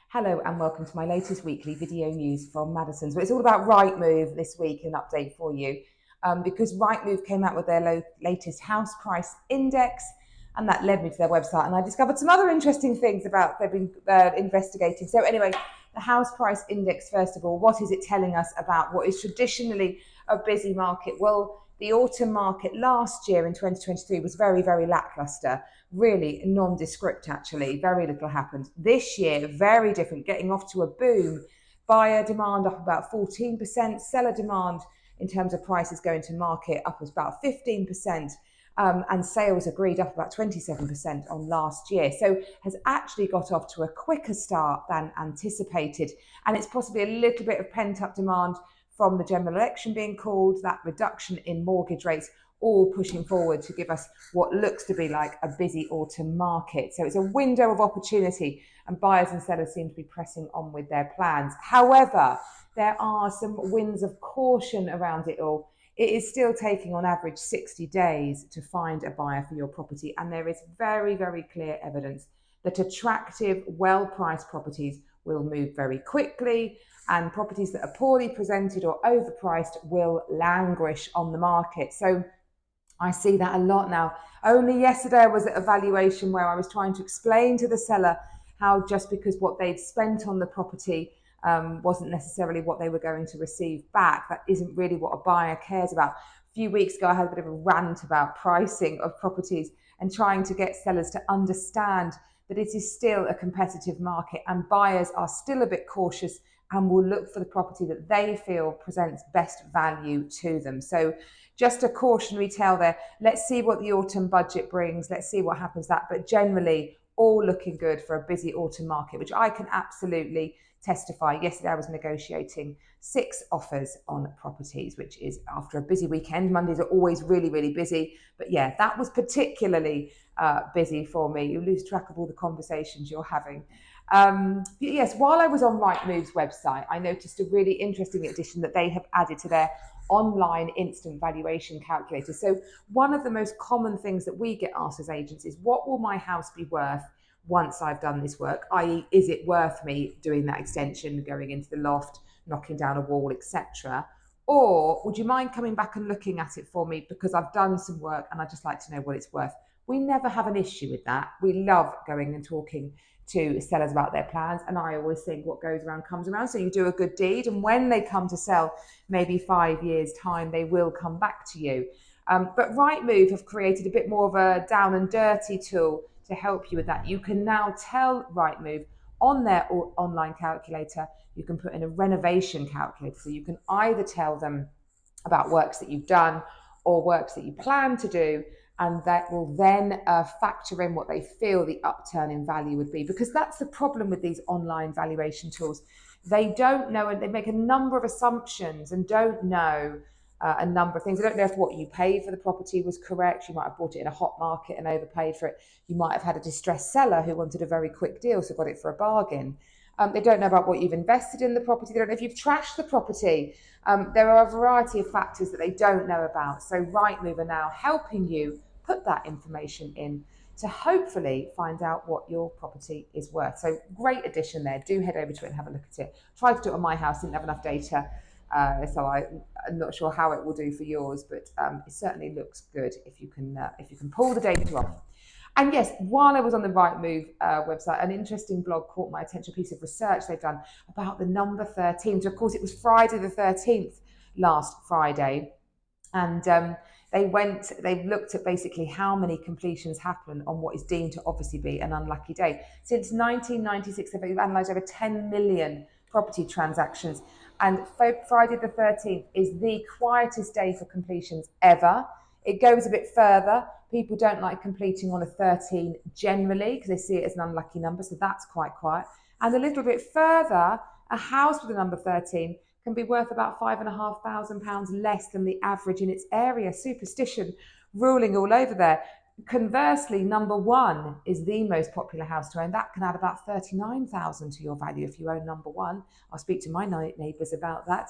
Hello and welcome to my latest weekly video news from Madison's. But it's all about Rightmove this week, an update for you, because Rightmove came out with their latest house price index, and that led me to their website, and I discovered some other interesting things about they've been investigating. So anyway, the house price index, first of all, what is it telling us about what is traditionally a busy market? Well, the autumn market last year in 2023 was very, very lackluster, really nondescript actually, very little happened. This year, very different, getting off to a boom. Buyer demand up about 14%, seller demand in terms of prices going to market up about 15%. And sales agreed up about 27% on last year. So has actually got off to a quicker start than anticipated. And it's possibly a little bit of pent-up demand from the general election being called, that reduction in mortgage rates, all pushing forward to give us what looks to be like a busy autumn market. So it's a window of opportunity, and buyers and sellers seem to be pressing on with their plans. However, there are some winds of caution around it all. It is still taking on average 60 days to find a buyer for your property, and there is very, very clear evidence that attractive, well-priced properties will move very quickly, and properties that are poorly presented or overpriced will languish on the market. So I see that a lot now. Only yesterday I was at a valuation where I was trying to explain to the seller how just because what they'd spent on the property wasn't necessarily what they were going to receive back, that isn't really what a buyer cares about. A few weeks ago I had a bit of a rant about pricing of properties and trying to get sellers to understand that it is still a competitive market and buyers are still a bit cautious and will look for the property that they feel presents best value to them. So just a cautionary tale there. Let's see what the autumn budget brings. Let's see what happens that. But generally, all looking good for a busy autumn market, which I can absolutely testify. Yesterday, I was negotiating 6 offers on properties, which is after a busy weekend. Mondays are always really, really busy. But yeah, that was particularly busy for me. You lose track of all the conversations you're having. Yes, while I was on Rightmove's website, I noticed a really interesting addition that they have added to their online instant valuation calculator. So one of the most common things that we get asked as agents is, what will my house be worth once I've done this work? I.e., is it worth me doing that extension, going into the loft, knocking down a wall, etc.? Or would you mind coming back and looking at it for me because I've done some work and I'd just like to know what it's worth? We never have an issue with that. We love going and talking to sellers about their plans, and I always think what goes around comes around. So you do a good deed, and when they come to sell, maybe 5 years' time, they will come back to you. But Rightmove have created a bit more of a down and dirty tool to help you with that. You can now tell Rightmove on their online calculator, you can put in a renovation calculator. So you can either tell them about works that you've done or works that you plan to do, and that will then factor in what they feel the upturn in value would be. Because that's the problem with these online valuation tools. They don't know, and they make a number of assumptions and don't know a number of things. They don't know if what you paid for the property was correct. You might have bought it in a hot market and overpaid for it. You might have had a distressed seller who wanted a very quick deal, so got it for a bargain. They don't know about what you've invested in the property. They don't know if you've trashed the property. There are a variety of factors that they don't know about. So Rightmove are now helping you put that information in to hopefully find out what your property is worth. So great addition there. Do head over to it and have a look at it. Tried to do it on my house, didn't have enough data, so I'm not sure how it will do for yours, but it certainly looks good if you can pull the data off. And yes, while I was on the Rightmove website, an interesting blog caught my attention, a piece of research they've done about the number 13. So of course, it was Friday the 13th last Friday, and they looked at basically how many completions happen on what is deemed to obviously be an unlucky day. Since 1996, they've analysed over 10 million property transactions, and Friday the 13th is the quietest day for completions ever. It goes a bit further. People don't like completing on a 13 generally because they see it as an unlucky number, so that's quite quiet. And a little bit further, a house with a number 13 can be worth about £5,500 less than the average in its area. Superstition ruling all over there. Conversely, number 1 is the most popular house to own. That can add about £39,000 to your value if you own number 1. I'll speak to my neighbours about that.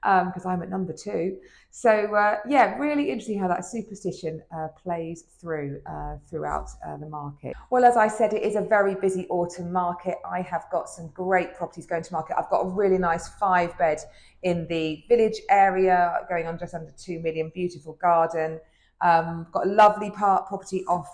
because I'm at number 2. So yeah, really interesting how that superstition plays throughout the market. Well, as I said, it is a very busy autumn market. I have got some great properties going to market. I've got a really nice 5-bed in the village area, going on just under 2 million, beautiful garden. Got a lovely property off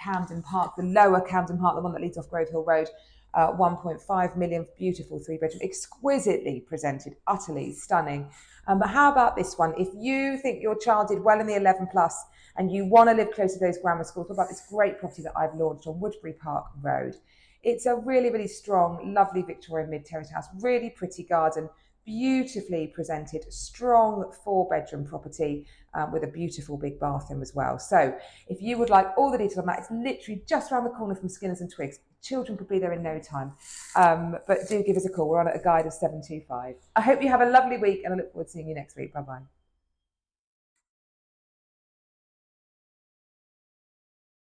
Camden Park, the lower Camden Park, the one that leads off Grove Hill Road. 1.5 million, beautiful 3-bedroom, exquisitely presented, utterly stunning. But how about this one? If you think your child did well in the 11 plus and you want to live close to those grammar schools, what about this great property that I've launched on Woodbury Park Road? It's a really, really strong, lovely Victorian mid-terrace house, really pretty garden, beautifully presented, strong 4-bedroom property with a beautiful big bathroom as well. So if you would like all the details on that, it's literally just around the corner from Skinners and Twigs. Children could be there in no time. But do give us a call. We're on at a guide of 725. I hope you have a lovely week and I look forward to seeing you next week. Bye-bye.